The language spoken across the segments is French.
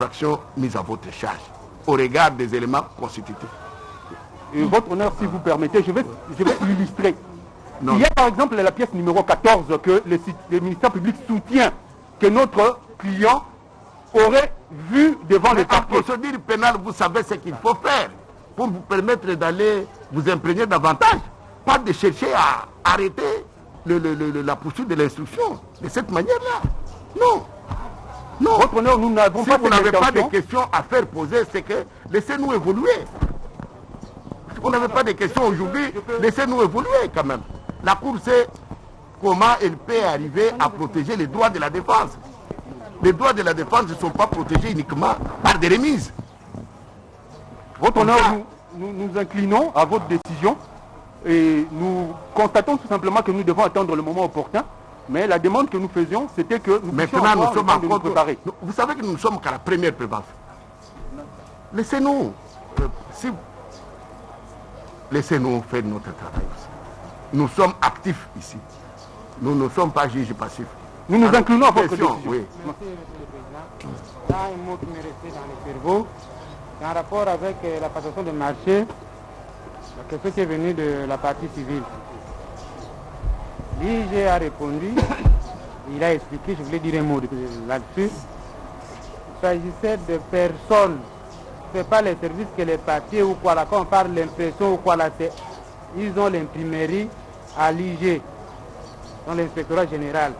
Action mise à votre charge au regard des éléments constitutifs. Et votre honneur, si vous permettez, je vais l'illustrer. Il y a par exemple la pièce numéro 14 que le ministère public soutient que notre client aurait vu devant le parquet. En procédure pénale, vous savez ce qu'il faut faire pour vous permettre d'aller vous imprégner davantage. Pas de chercher à arrêter la poursuite de l'instruction de cette manière-là. Non. Non. Votre honneur, nous n'avons pas vous n'avez pas de questions à faire poser, c'est que laissez-nous évoluer. Si vous n'avez pas de questions aujourd'hui, laissez-nous évoluer quand même. La Cour sait comment elle peut arriver à protéger les droits de la défense. Les droits de la défense ne sont pas protégés uniquement par des remises. Votre honneur, nous nous inclinons à votre décision et nous constatons tout simplement que nous devons attendre le moment opportun. Mais la demande que nous faisions, c'était que nous puissions avoir le temps de nous préparer. Vous savez que nous ne sommes qu'à la première prévention. Laissez-nous laissez-nous faire notre travail aussi. Nous sommes actifs ici. Nous ne sommes pas juges passifs. Nous nous inclinons à votre décision. Oui. Monsieur le Président, là, un mot qui m'est resté dans le cerveau, c'est en rapport avec la passation de marché, la question qui est venue de la partie civile. L'IG a répondu, il a expliqué, je voulais dire un mot là-dessus. Il s'agissait de personnes, ce n'est pas les services que les papiers ou quoi là, quand on parle d'impression ou quoi là, ils ont l'imprimerie à l'IG, dans l'inspectorat général.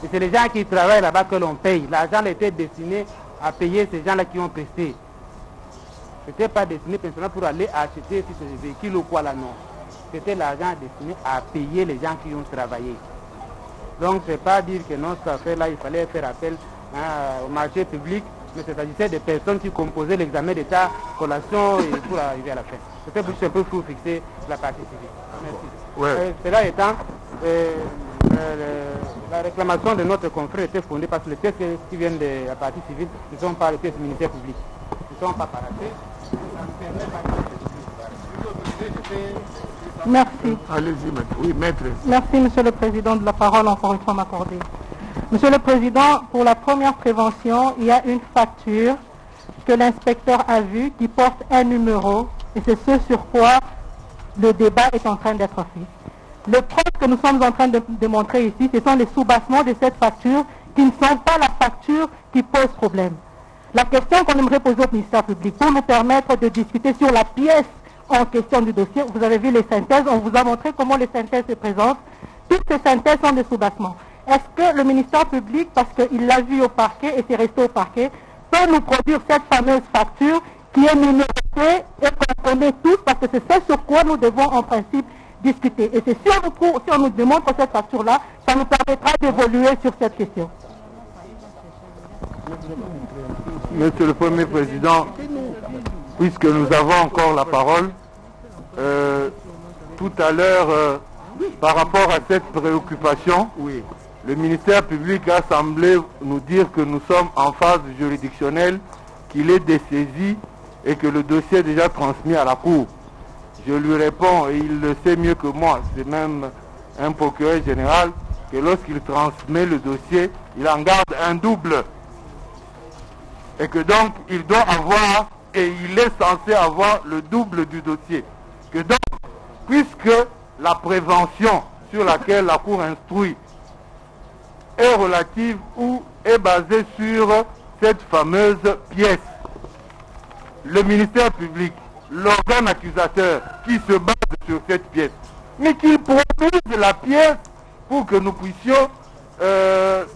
Et c'est les gens qui travaillent là-bas que l'on paye. L'argent était destiné à payer ces gens-là qui ont presté. Ce n'était pas destiné personnellement pour aller acheter ces véhicules ou quoi là, non. C'était l'argent destiné à payer les gens qui ont travaillé. Donc, ce n'est pas dire que non, cette affaire-là, il fallait faire appel au marché public, mais il s'agissait de personnes qui composaient l'examen d'état, collation et pour arriver à la fin. C'était juste un peu pour fixer la partie civile. Merci. Ouais. Cela étant, la réclamation de notre confrère était fondée parce que les pièces qui viennent de la partie civile ne sont pas les pièces du ministère public. Ils ne sont pas paraffées. Merci. Allez-y, maître. Oui, maître. Merci, Monsieur le Président, de la parole encore une fois m'accorder. Monsieur le Président, pour la première prévention, il y a une facture que l'inspecteur a vue qui porte un numéro et c'est ce sur quoi le débat est en train d'être fait. Les preuves que nous sommes en train de démontrer ici, ce sont les soubassements de cette facture qui ne sont pas la facture qui pose problème. La question qu'on aimerait poser au ministère public pour nous permettre de discuter sur la pièce en question du dossier, vous avez vu les synthèses, on vous a montré comment les synthèses se présentent. Toutes ces synthèses sont des soubassements. Est-ce que le ministère public, parce qu'il l'a vu au parquet et c'est resté au parquet, peut nous produire cette fameuse facture qui est numérotée et qu'on connaît tous, parce que c'est ce sur quoi nous devons en principe discuter. Et c'est si on nous démontre cette facture-là, ça nous permettra d'évoluer sur cette question. Monsieur le Premier Président, puisque nous avons encore la parole, tout à l'heure, par rapport à cette préoccupation, le ministère public a semblé nous dire que nous sommes en phase juridictionnelle, qu'il est dessaisi et que le dossier est déjà transmis à la Cour. Je lui réponds, et il le sait mieux que moi, c'est même un procureur général, que lorsqu'il transmet le dossier, il en garde un double. Et que donc, il doit avoir, et il est censé avoir le double du dossier. Que donc, puisque la prévention sur laquelle la Cour instruit est relative ou est basée sur cette fameuse pièce, le ministère public, l'organe accusateur qui se base sur cette pièce, mais qu'il produise la pièce pour que nous puissions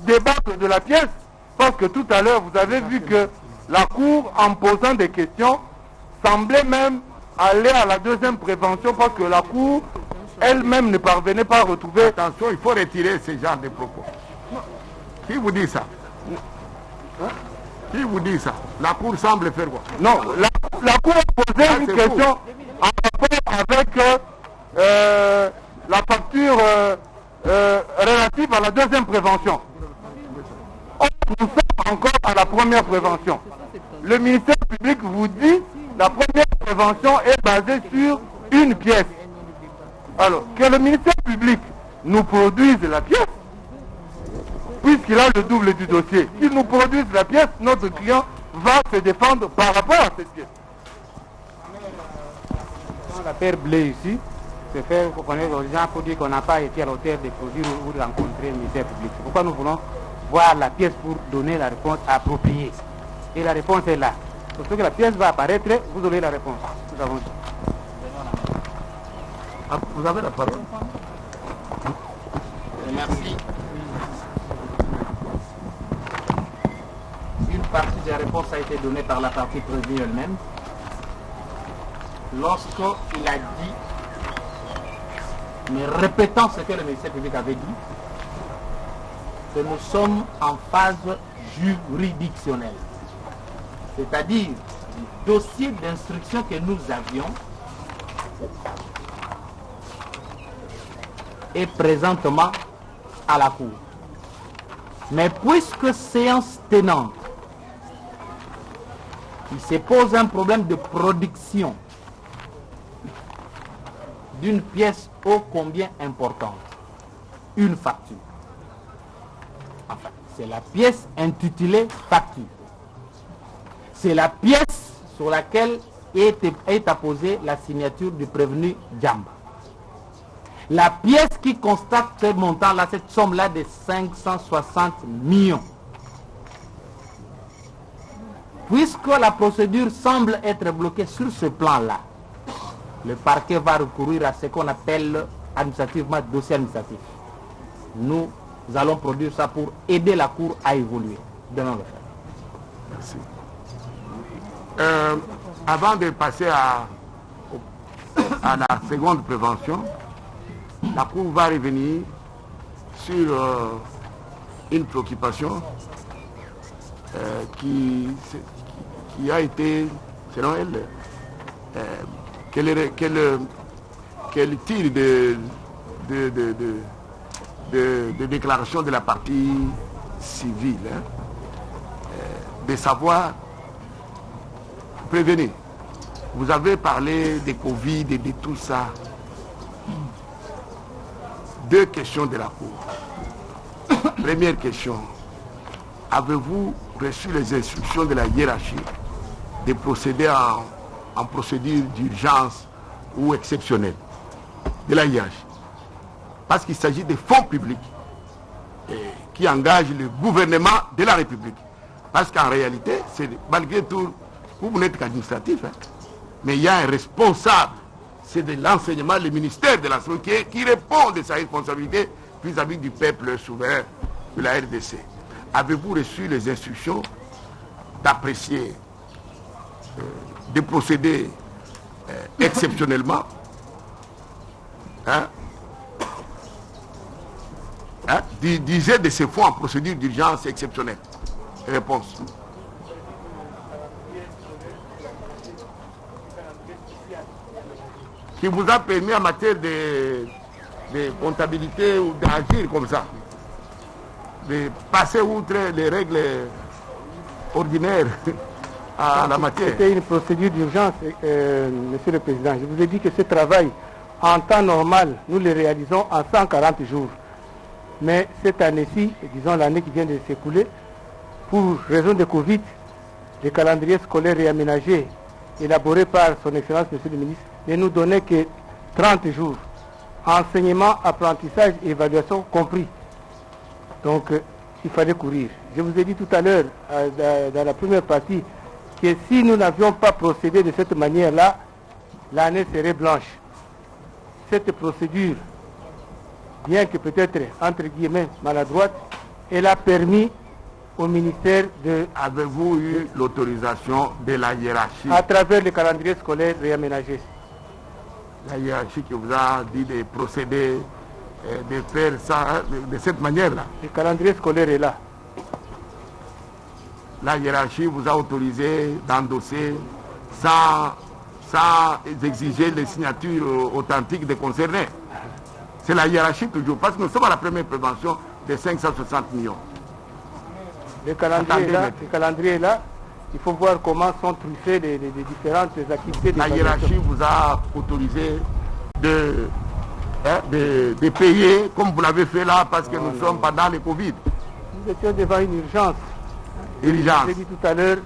débattre de la pièce. Parce que tout à l'heure, vous avez vu que la Cour, en posant des questions, semblait même aller à la deuxième prévention parce que la Cour elle-même ne parvenait pas à retrouver... Attention, il faut retirer ce genre de propos. Qui vous dit ça? Qui vous dit ça? La Cour semble faire quoi? Non, la Cour a posé une question en rapport avec la facture relative à la deuxième prévention. Or, nous sommes encore à la première prévention. Le ministère public vous dit la première prévention est basée sur une pièce. Alors, que le ministère public nous produise la pièce, puisqu'il a le double du dossier, qu'il nous produise la pièce, notre client va se défendre par rapport à cette pièce. La paire bleue ici, c'est faire connaître aux gens pour dire qu'on n'a pas été à l'auteur de produire ou de rencontrer le ministère public. C'est pourquoi nous voulons voir la pièce pour donner la réponse appropriée. Et la réponse est là. Surtout que la pièce va apparaître, vous aurez la réponse. Nous avons dit. Vous avez la parole. Merci. Une partie de la réponse a été donnée par la partie prévenue elle-même. Lorsqu'il a dit, mais répétant ce que le ministère public avait dit, que nous sommes en phase juridictionnelle. C'est-à-dire, le dossier d'instruction que nous avions est présentement à la Cour. Mais puisque séance tenante, il se pose un problème de production d'une pièce ô combien importante, une facture. Enfin, c'est la pièce intitulée facture. C'est la pièce sur laquelle est apposée la signature du prévenu Djamba. La pièce qui constate ce montant-là, cette somme-là de 560 millions. Puisque la procédure semble être bloquée sur ce plan-là, le parquet va recourir à ce qu'on appelle administrativement dossier administratif. Nous allons produire ça pour aider la Cour à évoluer. Donnons le faire. Merci. Avant de passer à la seconde prévention, la Cour va revenir sur une préoccupation qui a été, selon elle, qu'elle tire de déclaration de la partie civile, de savoir, prévenez, vous avez parlé des Covid et de tout ça. Deux questions de la Cour. Première question, avez-vous reçu les instructions de la hiérarchie de procéder en procédure d'urgence ou exceptionnelle de la hiérarchie? Parce qu'il s'agit des fonds publics qui engagent le gouvernement de la République. Parce qu'en réalité, c'est malgré tout, vous n'êtes qu'administratif, mais il y a un responsable, c'est de l'enseignement, le ministère de l'enseignement qui répond de sa responsabilité vis-à-vis du peuple souverain de la RDC. Avez-vous reçu les instructions d'apprécier, de procéder exceptionnellement d'user de ces fonds en procédure d'urgence exceptionnelle? Réponse. Qui vous a permis en matière de comptabilité ou d'agir comme ça, de passer outre les règles ordinaires à la matière? C'était une procédure d'urgence, Monsieur le Président. Je vous ai dit que ce travail, en temps normal, nous le réalisons en 140 jours. Mais cette année-ci, disons l'année qui vient de s'écouler, pour raison de Covid, le calendrier scolaire réaménagé, élaboré par son Excellence, Monsieur le Ministre, ne nous donnait que 30 jours. Enseignement, apprentissage et évaluation compris. Donc, il fallait courir. Je vous ai dit tout à l'heure, dans la première partie, que si nous n'avions pas procédé de cette manière-là, l'année serait blanche. Cette procédure, bien que peut-être, entre guillemets, maladroite, elle a permis au ministère de... Avez-vous eu l'autorisation de la hiérarchie? À travers le calendrier scolaire réaménagé. La hiérarchie qui vous a dit de procéder, de faire ça de cette manière-là? Le calendrier scolaire est là. La hiérarchie vous a autorisé d'endosser sans exiger les signatures authentiques des concernés. C'est la hiérarchie toujours, parce que nous sommes à la première prévention des 560 millions. Le calendrier est là. Il faut voir comment sont truffées les différentes activités. La hiérarchie vous a autorisé de payer comme vous l'avez fait là, parce que nous sommes pendant le Covid. Nous étions devant une urgence. Urgence. J'ai dit tout à l'heure,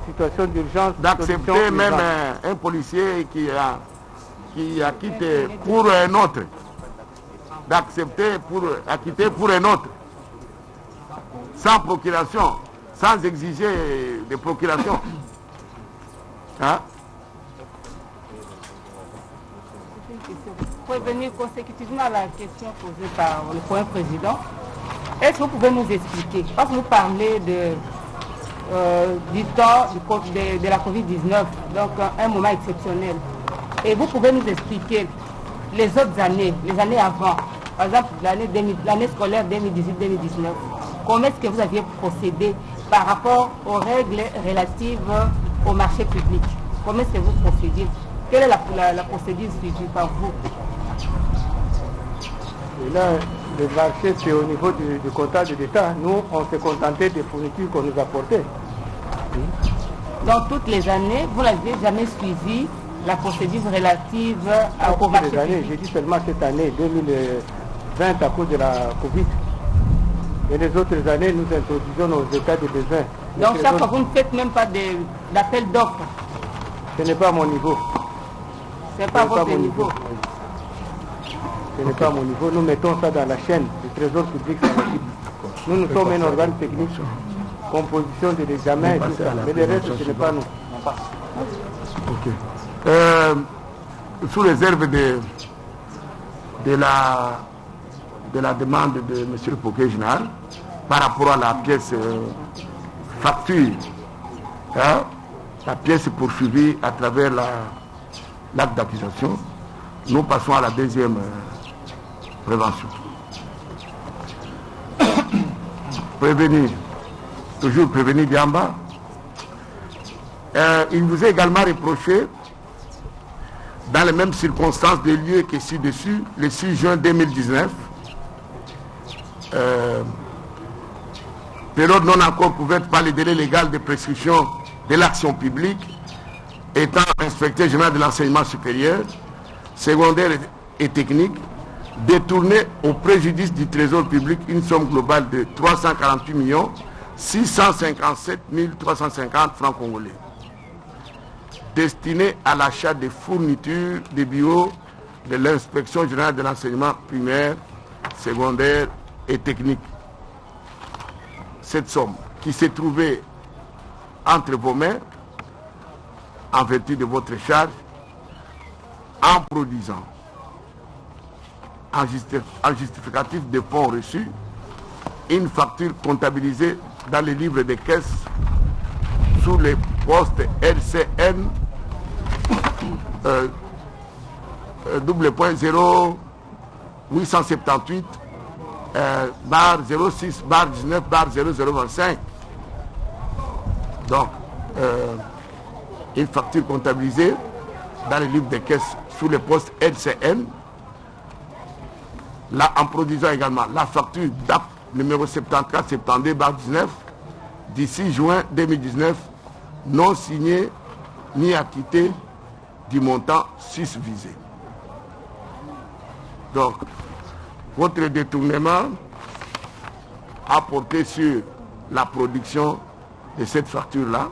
situation d'urgence. D'accepter même un policier qui a quitté pour un autre. D'accepter pour acquitter pour un autre. Sans procuration, sans exiger de procuration. Hein? Pour revenir consécutivement à la question posée par le Premier Président, est-ce que vous pouvez nous expliquer, parce que vous parlez du temps de la Covid-19, donc un moment exceptionnel, et vous pouvez nous expliquer les autres années, les années avant, par exemple l'année scolaire 2018-2019, comment est-ce que vous aviez procédé par rapport aux règles relatives au marché public? Comment est-ce que vous procédiez? Quelle est la procédure suivie par vous? Et là, le marché, c'est au niveau du comptable d'État. Nous, on s'est contenté des fournitures qu'on nous apportait. Dans toutes les années, vous n'avez jamais suivi la procédure relative au marché public? J'ai dit seulement cette année, 2020, à cause de la Covid. Et les autres années, nous introduisons nos états de besoin. Donc chaque fois, vous ne faites même pas d'appel d'offres? Ce n'est pas mon niveau. Ce n'est pas votre niveau. Ce n'est pas mon niveau. Nous mettons ça dans la chaîne du Trésor public. Nous sommes un organe technique, composition de l'examen et tout ça. Mais le reste, ce n'est pas nous. Sous réserve de la demande de M. le procureur général, par rapport à la pièce facture, hein, la pièce poursuivie à travers l'acte d'accusation, nous passons à la deuxième prévention. Prévenir, toujours prévenir bien bas. Il vous est également reproché, dans les mêmes circonstances de lieu que ci-dessus, le 6 juin 2019, période non encore couverte par le délai légal de prescription de l'action publique, étant inspecteur général de l'enseignement supérieur, secondaire et technique, détourné au préjudice du Trésor public une somme globale de 348 657 350 francs congolais, destinée à l'achat des fournitures des bureaux de l'inspection générale de l'enseignement primaire, secondaire et technique. Cette somme qui s'est trouvée entre vos mains en vertu de votre charge, en produisant en justificatif de fonds reçus une facture comptabilisée dans les livres de caisse sous les postes LCN .0878 barre 06 barre 19 barre 0025. Donc une facture comptabilisée dans les livres de caisse sous les postes LCN, là en produisant également la facture DAP numéro 7472 barre 19 du 6 juin 2019, non signée ni acquittée du montant susvisé. Donc votre détournement a porté sur la production de cette facture-là,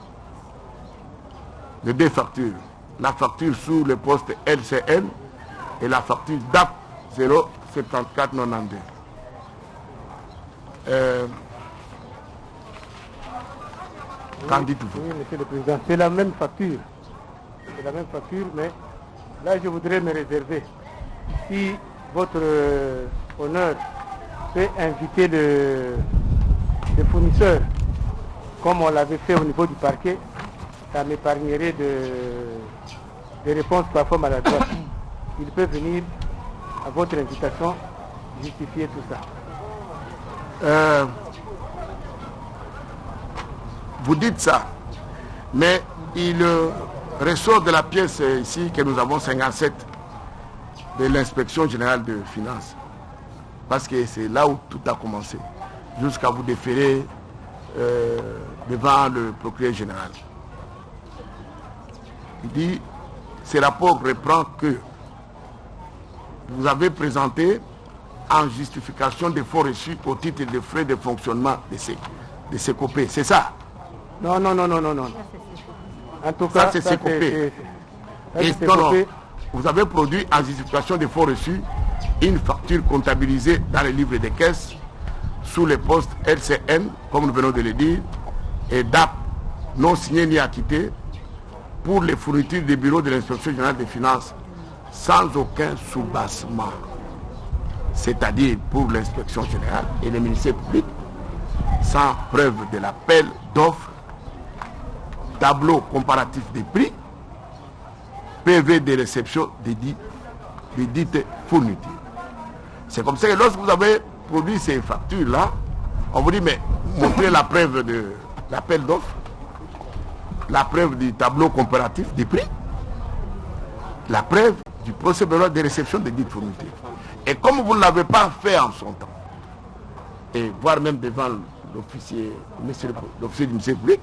de deux factures. La facture sous le poste LCN et la facture DAP 07492. Qu'en dites-vous? Oui, Monsieur le Président, c'est la même facture. C'est la même facture, mais là je voudrais me réserver. Si votre honneur peut inviter le fournisseur, comme on l'avait fait au niveau du parquet, ça m'épargnerait des réponses parfois maladroites. Il peut venir à votre invitation justifier tout ça. Vous dites ça, mais il ressort de la pièce ici que nous avons 57 de l'inspection générale de finances, parce que c'est là où tout a commencé, jusqu'à vous déférer devant le procureur général. Il dit, ce rapport reprend que vous avez présenté en justification des fonds reçus au titre des frais de fonctionnement de ces COP. C'est ça. Non. En tout cas, ça c'est coupé. Et non, vous avez produit en justification des fonds reçus une facture comptabilisée dans les livres des caisses sous les postes LCN, comme nous venons de le dire, et DAP non signé ni acquitté pour les fournitures des bureaux de l'inspection générale des finances sans aucun soubassement, c'est-à-dire pour l'inspection générale et les ministères publics, sans preuve de l'appel d'offres, tableau comparatif des prix, PV de réception des dites fournitures. C'est comme ça que lorsque vous avez produit ces factures-là, on vous dit, mais montrez la preuve de l'appel d'offres, la preuve du tableau comparatif des prix, la preuve du procès-verbal de réception des dites fournitures. Et comme vous ne l'avez pas fait en son temps, et voire même devant l'officier du ministère public,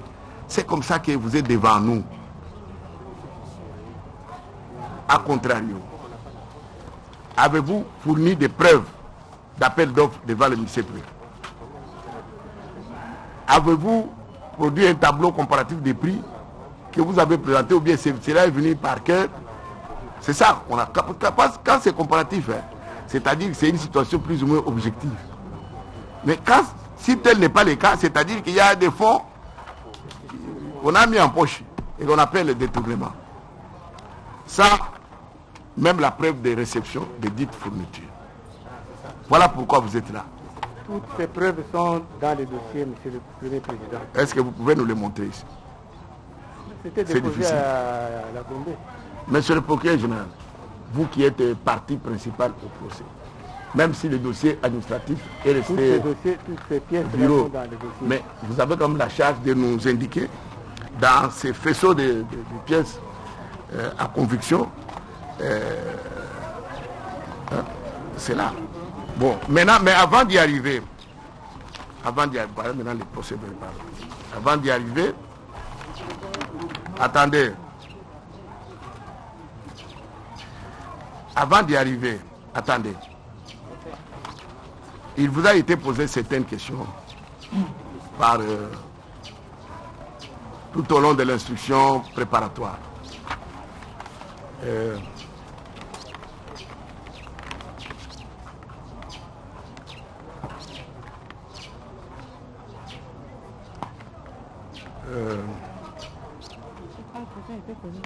c'est comme ça que vous êtes devant nous. A contrario, avez-vous fourni des preuves d'appel d'offres devant le ministère public? Avez-vous produit un tableau comparatif des prix que vous avez présenté, ou bien cela est venu par cœur? C'est ça, quand c'est comparatif, hein, c'est-à-dire que c'est une situation plus ou moins objective. Mais si tel n'est pas le cas, c'est-à-dire qu'il y a des fonds qu'on a mis en poche et qu'on appelle le détournement. Ça, même la preuve de réception des dites fournitures. Voilà pourquoi vous êtes là. Toutes ces preuves sont dans le dossier, Monsieur le Premier Président. Est-ce que vous pouvez nous les montrer ici? C'était déposé à la Gombe. Monsieur le procureur général, vous qui êtes partie principale au procès, même si le dossier administratif est resté toutes ces pièces bureau, sont dans le dossier. mais vous avez comme la charge de nous indiquer dans ces faisceaux de pièces à conviction, c'est là. Bon, maintenant, mais avant d'y arriver, voilà maintenant les procès verbal. Avant d'y arriver, attendez. Avant d'y arriver, attendez. Il vous a été posé certaines questions par tout au long de l'instruction préparatoire.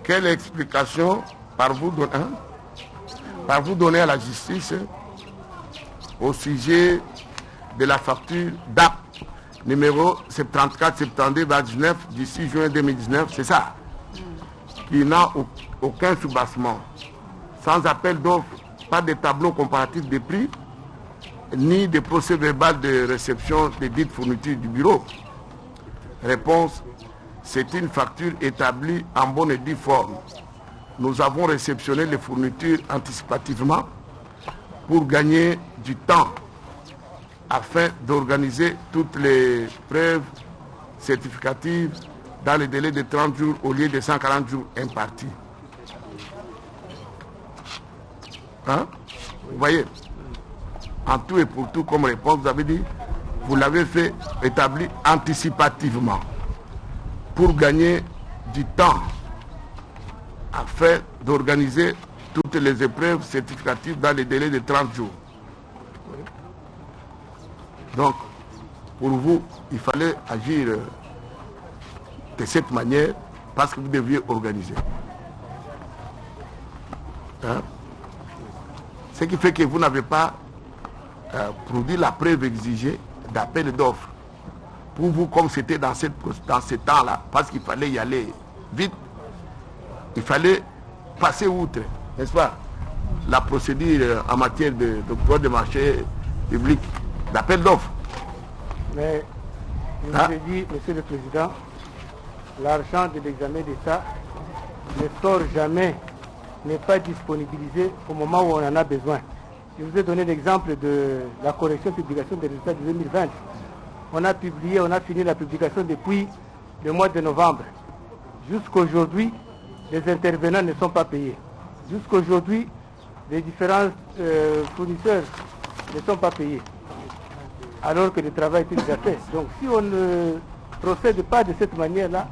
Quelle explication par-vous donner à la justice au sujet de la facture DAP numéro 74-72-29 du 6 juin 2019, c'est ça, qui n'a aucun soubassement, sans appel d'offres, pas de tableau comparatif des prix, ni de procès verbal de réception des dites fournitures du bureau? Réponse: c'est une facture établie en bonne et due forme. Nous avons réceptionné les fournitures anticipativement pour gagner du temps afin d'organiser toutes les preuves certificatives dans le délai de 30 jours au lieu de 140 jours impartis. Hein? Vous voyez? En tout et pour tout, comme réponse, vous avez dit, vous l'avez fait établi anticipativement pour gagner du temps afin d'organiser toutes les épreuves certificatives dans les délais de 30 jours. Donc, pour vous, il fallait agir de cette manière parce que vous deviez organiser. Hein? Ce qui fait que vous n'avez pas produit la preuve exigée d'appel d'offres. Pour vous, comme c'était dans ce temps-là, parce qu'il fallait y aller vite, il fallait passer outre, n'est-ce pas, la procédure en matière d'octroi de marché public, d'appel d'offres. Mais, je vous ai dit, Monsieur le Président, l'argent de l'examen d'État ne sort jamais, n'est pas disponibilisé au moment où on en a besoin. Je vous ai donné l'exemple de la correction publication des résultats de 2020. On a fini la publication depuis le mois de novembre. Jusqu'aujourd'hui, les intervenants ne sont pas payés. Jusqu'aujourd'hui, les différents fournisseurs ne sont pas payés, alors que le travail est déjà fait. Donc si on ne procède pas de cette manière-là,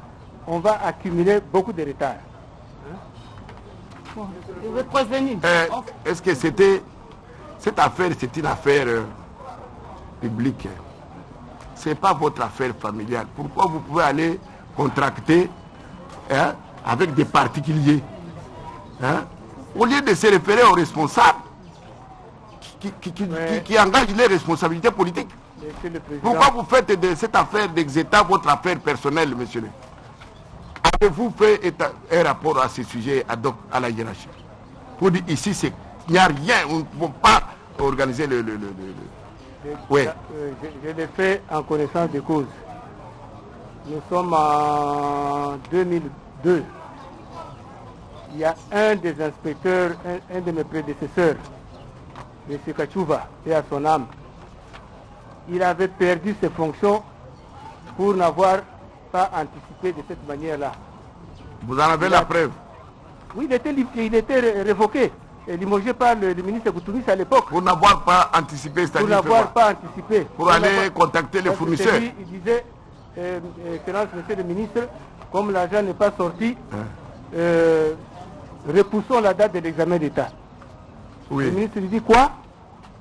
on va accumuler beaucoup de retard. Je veux prévenir. Est-ce que cette affaire, c'est une affaire publique? Ce n'est pas votre affaire familiale. Pourquoi vous pouvez aller contracter avec des particuliers au lieu de se référer aux responsables qui engagent les responsabilités politiques? Pourquoi vous faites de cette affaire d'Exeta votre affaire personnelle, monsieur? Avez-vous fait un rapport à ce sujet à la hiérarchie pour dire ici, il n'y a rien, on ne peut pas organiser le... Oui. Je l'ai fait en connaissance de cause. Nous sommes en 2002. Il y a un des inspecteurs, un de mes prédécesseurs, M. Kachouva, et à son âme, il avait perdu ses fonctions pour n'avoir pas anticipé de cette manière-là. Vous en avez la preuve? Oui, il était révoqué et limogé par le ministre Koutounis à l'époque. Pour n'avoir pas anticipé, c'est-à-dire pour n'avoir pas anticipé. Pour aller contacter les fournisseurs. Il disait, Excellence, Monsieur le ministre, comme l'argent n'est pas sorti, repoussons la date de l'examen d'État. Oui. Le ministre lui dit quoi?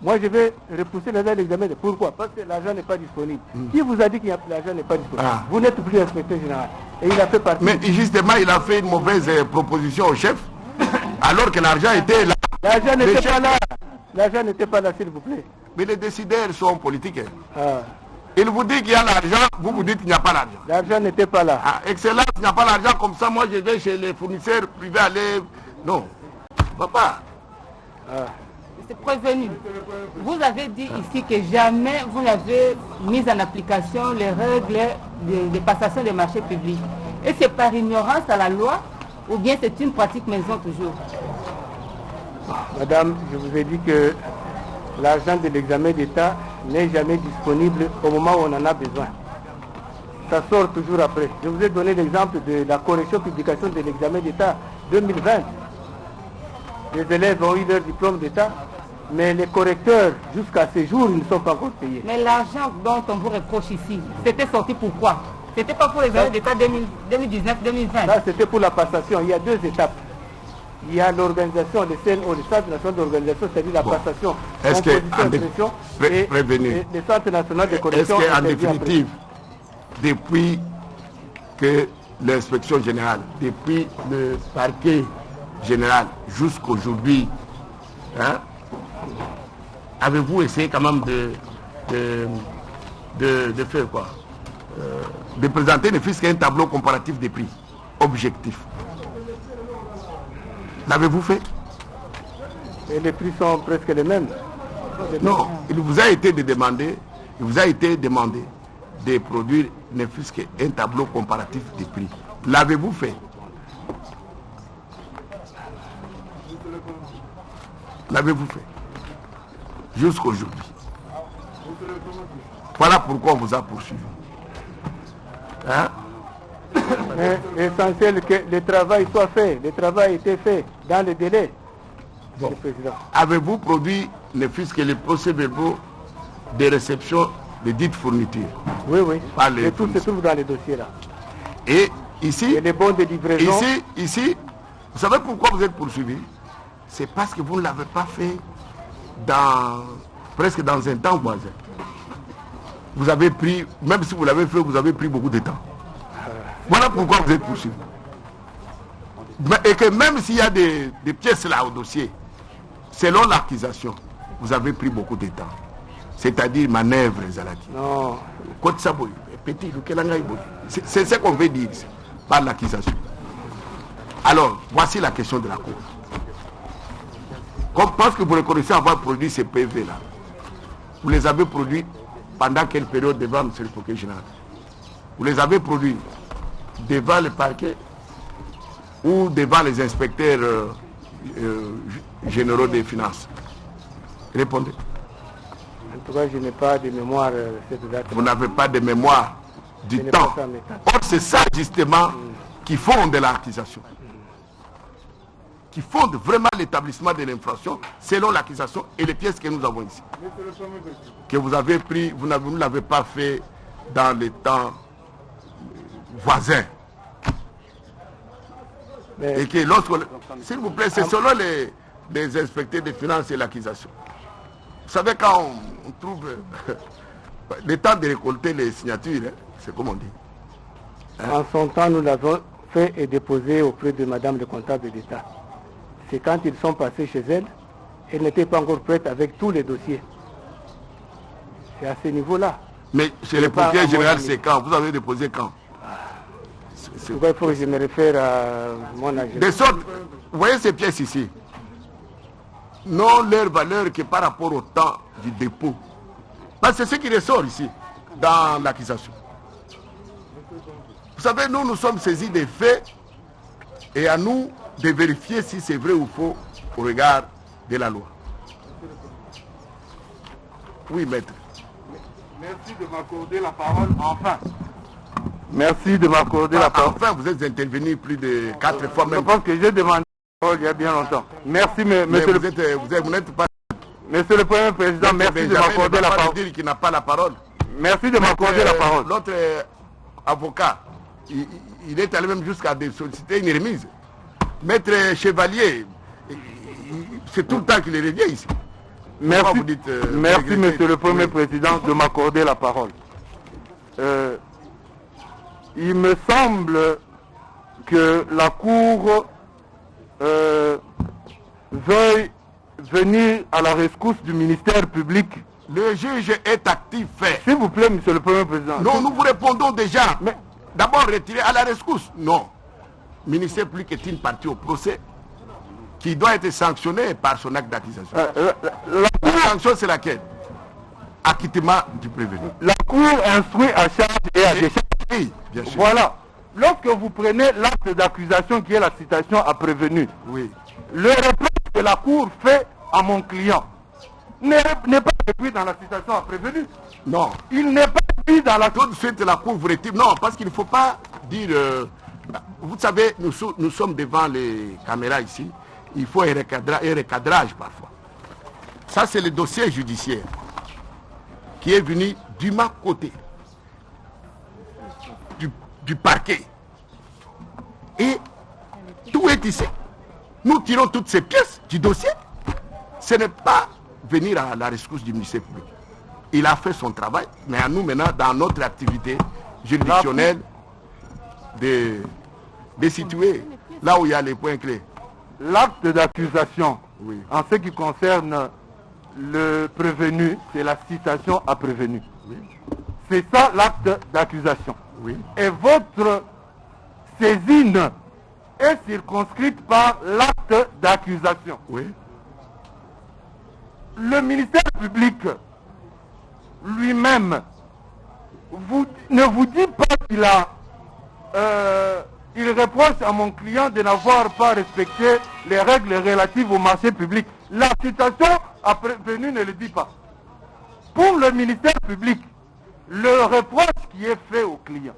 Moi je vais repousser la date de l'examen d'État. Pourquoi? Parce que l'argent n'est pas disponible. Qui vous a dit que l'argent n'est pas disponible? Vous n'êtes plus inspecteur général. Et il a fait partie. Mais justement, il a fait une mauvaise proposition au chef, alors que l'argent était là. L'argent n'était pas là. L'argent n'était pas là, s'il vous plaît. Mais les décideurs sont politiques. Il vous dit qu'il y a l'argent, vous dites qu'il n'y a pas l'argent. L'argent n'était pas là. Excellent, il n'y a pas l'argent, comme ça, moi je vais chez les fournisseurs privés aller... Non. Papa. C'est prévenu. Vous avez dit ici que jamais vous n'avez mis en application les règles de passation des marchés publics. Et c'est par ignorance à la loi ou bien c'est une pratique maison toujours? Madame, je vous ai dit que l'argent de l'examen d'État n'est jamais disponible au moment où on en a besoin. Ça sort toujours après. Je vous ai donné l'exemple de la correction publication de l'examen d'État 2020. Les élèves ont eu leur diplôme d'État, mais les correcteurs, jusqu'à ce jour, ils ne sont pas encore payés. Mais l'argent dont on vous reproche ici, c'était sorti pourquoi? C'était pas pour l'examen d'État 2019-2020. Là, c'était pour la passation. Il y a deux étapes. Il y a l'organisation, le CNO, le Centre national d'organisation, c'est-à-dire la passation, est-ce que, et le Centre national de correction. Est-ce qu'en définitive, depuis que l'inspection générale, depuis le parquet général jusqu'aujourd'hui, avez-vous essayé quand même de faire quoi? De présenter ne fût-ce qu'un tableau comparatif des prix, objectif. L'avez-vous fait? Et les prix sont presque les mêmes. Non, il vous a été demandé de produire ne fût-ce qu'un tableau comparatif des prix. L'avez-vous fait? L'avez-vous fait? Jusqu'aujourd'hui. Voilà pourquoi on vous a poursuivi. L'essentiel que le travail soit fait. Le travail a été fait dans le délai. Bon. Avez-vous produit ne fût-ce que les procès-verbaux de réception de dites fournitures? Oui, oui. Et tout se trouve dans les dossiers là. Et ici, et les bons de livraison. Ici, vous savez pourquoi vous êtes poursuivi? C'est parce que vous ne l'avez pas fait presque dans un temps voisin. Vous avez pris, même si vous l'avez fait, vous avez pris beaucoup de temps. Voilà pourquoi vous êtes poursuivi. Et que même s'il y a des pièces là au dossier, selon l'accusation, vous avez pris beaucoup de temps. C'est-à-dire manœuvres, Zalaki. Non. C'est ce qu'on veut dire par l'accusation. Alors, voici la question de la Cour. Parce que vous reconnaissez avoir produit ces PV-là, vous les avez produits pendant quelle période devant M. le procureur général? Vous les avez produits devant le parquet ou devant les inspecteurs généraux des finances? Répondez. En tout cas, je n'ai pas de mémoire cette date. Vous n'avez pas de mémoire du temps. Or, c'est ça justement qui fonde l'accusation. Qui fonde vraiment l'établissement de l'infraction selon l'accusation et les pièces que nous avons ici. Que vous avez pris, vous ne l'avez pas fait dans le temps voisins. Mais... Et que lorsque, s'il vous plaît, c'est selon les inspecteurs des finances et l'accusation. Vous savez, quand on trouve le temps de récolter les signatures, hein, c'est comme on dit. Hein? En son temps, nous l'avons fait et déposé auprès de Madame le comptable d'État. C'est quand ils sont passés chez elle, elle n'était pas encore prête avec tous les dossiers. C'est à ce niveau-là. Mais chez le procureur général, c'est quand? Vous avez déposé quand? Pourquoi il faut que je me réfère à mon agent? De sorte, vous voyez ces pièces ici, n'ont leur valeur que par rapport au temps du dépôt. Parce que c'est ce qui ressort ici, dans l'accusation. Vous savez, nous sommes saisis des faits et à nous de vérifier si c'est vrai ou faux au regard de la loi. Oui, maître. Merci de m'accorder la parole, enfin. Merci de m'accorder la parole. Enfin, vous êtes intervenu plus de 4 fois même. Je pense que j'ai demandé la parole il y a bien longtemps. Merci, monsieur vous n'êtes pas... Monsieur le Premier Président, merci de m'accorder la parole. Dire qu'il n'a pas la parole. Merci de m'accorder la parole. L'autre avocat, il est allé même jusqu'à solliciter une remise. Maître Chevalier, c'est tout le temps qu'il revient ici. Merci, merci Monsieur le Premier Président de m'accorder la parole. Il me semble que la Cour veuille venir à la rescousse du ministère public. Le juge est actif. S'il vous plaît, Monsieur le Premier Président. Non, nous vous répondons déjà. Mais d'abord retirer à la rescousse. Non. Le ministère public est une partie au procès qui doit être sanctionné par son acte d'accusation. La sanction, c'est laquelle? Acquittement du prévenu. La Cour instruit à charge et à décharge. Oui, bien sûr. Voilà. Lorsque vous prenez l'acte d'accusation qui est la citation à prévenu, oui, le reproche que la Cour fait à mon client n'est pas repris dans la citation à prévenu. Non. Il n'est pas repris dans la... Tout de suite, la Cour vous retire. Non, parce qu'il ne faut pas dire... vous savez, nous sommes devant les caméras ici. Il faut un recadrage parfois. Ça, c'est le dossier judiciaire qui est venu du ma côté, du parquet. Et tout est ici. Nous tirons toutes ces pièces du dossier. Ce n'est pas venir à la rescousse du ministère public. Il a fait son travail, mais à nous maintenant, dans notre activité juridictionnelle, de situer là où il y a les points clés. L'acte d'accusation, oui, en ce qui concerne le prévenu, c'est la citation à prévenu. Oui. C'est ça l'acte d'accusation. Oui. Et votre saisine est circonscrite par l'acte d'accusation. Oui. Le ministère public lui-même ne vous dit pas qu'il a... il reproche à mon client de n'avoir pas respecté les règles relatives au marché public. La citation à prévenu ne le dit pas. Pour le ministère public, le reproche qui est fait au client,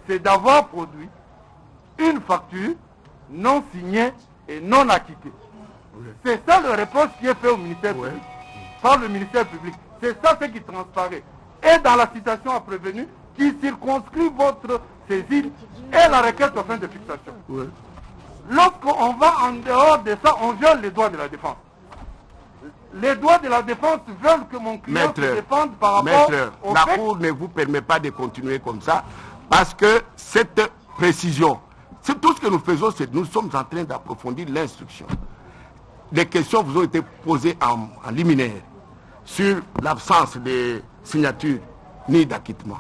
c'est d'avoir produit une facture non signée et non acquittée. Oui. C'est ça le reproche qui est fait au ministère public, par le ministère public. C'est ça ce qui transparaît. Et dans la citation à prévenu, qui circonscrit votre saisine et la requête aux fins de fixation. Oui. Lorsqu'on va en dehors de ça, on viole les droits de la défense. Les droits de la défense veulent que mon client se défende par rapport au fait... La Cour ne vous permet pas de continuer comme ça, parce que cette précision, c'est tout ce que nous faisons, c'est que nous sommes en train d'approfondir l'instruction. Des questions vous ont été posées en liminaire sur l'absence de signature ni d'acquittement.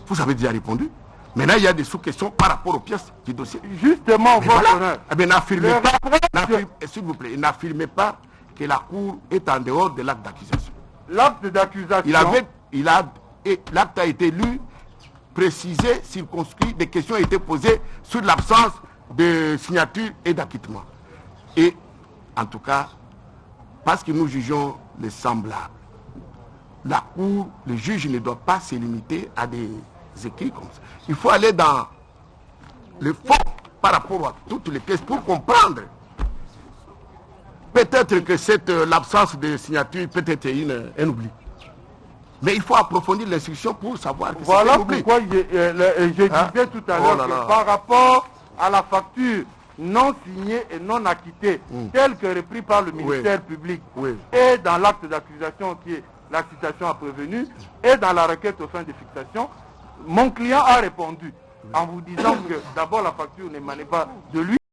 Vous avez déjà répondu. Maintenant, il y a des sous-questions par rapport aux pièces du dossier. Justement, votre honneur. Eh bien, n'affirmez pas, s'il vous plaît, n'affirmez pas que la Cour est en dehors de l'acte d'accusation. L'acte d'accusation... L'acte a été lu, précisé, circonscrit, des questions ont été posées sur l'absence de signature et d'acquittement. Et, en tout cas, parce que nous jugeons les semblables, la Cour, le juge ne doit pas se limiter à des écrits comme ça. Il faut aller dans le fond par rapport à toutes les pièces pour comprendre. Peut-être que l'absence de signature peut être un oubli. Mais il faut approfondir l'instruction pour savoir que voilà c'est un oubli. pourquoi je disais tout à l'heure que par rapport à la facture non signée et non acquittée, telle que reprise par le ministère public, et dans l'acte d'accusation qui est la citation à prévenu, et dans la requête aux fins de fixation, mon client a répondu en vous disant que d'abord la facture n'émanait pas de lui,